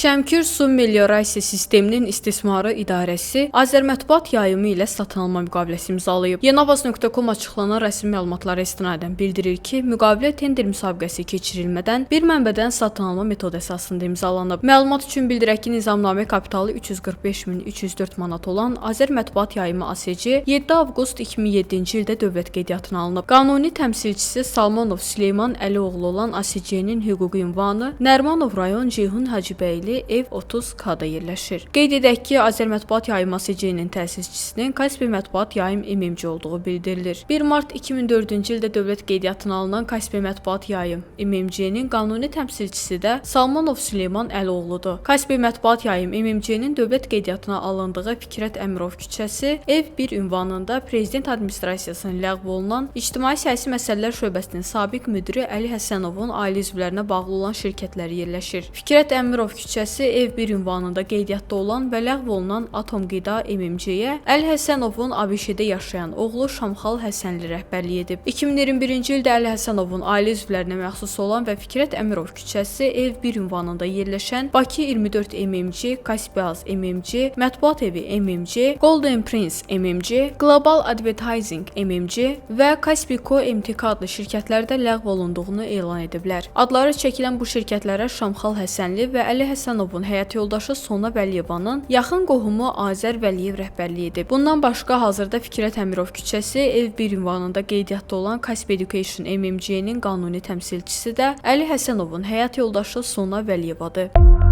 Şəmkir Su Meliorasiya Sisteminin İstismarı İdarəsi Azərmətbuat yayımı ilə satın alma müqaviləsi imzalayıb. Yenavaz.com açıqlanan rəsmi məlumatlara istinadən bildirir ki, müqavilə tender müsabiqəsi keçirilmədən bir mənbədən satın alma metodu əsasında imzalanıb. Məlumat üçün bildirək ki, nizamnamə kapitalı 345.304 manat olan Azərmətbuat yayımı ASC 7 avqust 2007-ci ildə dövlət qeydiyyatına alınıb. Qanuni təmsilçisi Salmanov Süleyman Əlioğlu olan ASC-nin hüquqi ünvanı Nərmanov rayon Ceyhun Hacıbəyli ev 30K-da yerləşir. Qeyd edək ki, Azərmətbuat yayımı ASC-nin təsisçisinin Kaspi Mətbuat Yayım MMC olduğu bildirilir. 1 mart 2004-cü ildə dövlət qeydiyyatına alınan Kaspi Mətbuat Yayım MMC-nin qanuni təmsilçisi də Salmanov Süleyman Əlioğludur. Kaspi Mətbuat Yayım MMC-nin dövlət qeydiyyatına alındığı Fikrət Əmirov küçəsi ev 1 ünvanında Prezident Administrasiyasının ləğv olunan İctimai Siyasi Məsələlər şöbəsinin sabiq müdiri Əli Həsənovun ailə üzvlərinə bağlı olan şirkətləri yerləşir. Fikrət Əmirov küçəsi ev 1 ünvanında qeydiyyatda olan və ləğv olunan Atom Qida MMC-yə Əli Həsənovun ABŞ-də yaşayan oğlu Şamxal Həsənli rəhbərlik edib. 2021-ci ildə Əli Həsənovun ailə üzvlərinə məxsus olan və Fikrət Əmirov küçəsi ev 1 ünvanında yerləşən Bakı 24 MMC, Kaspiaz MMC, Mətbuat Evi MMC, Golden Prince MMC, Global Advertising MMC və Kaspiko MTK adlı şirkətlərdə ləğv olunduğunu elan ediblər. Adları çəkilən bu şirkətlərə Şamxal Həsənli və Əli Həsənovun həyat yoldaşı Sona Vəliyevanın yaxın qohumu Azər Vəliyev rəhbərlik edib. Bundan başqa hazırda Fikrət Əmirov küçəsi ev 1 ünvanında qeydiyyatda olan Kaspi Education MMC-nin qanuni təmsilçisi də Əli Həsənovun həyat yoldaşı Sona Vəliyevadır.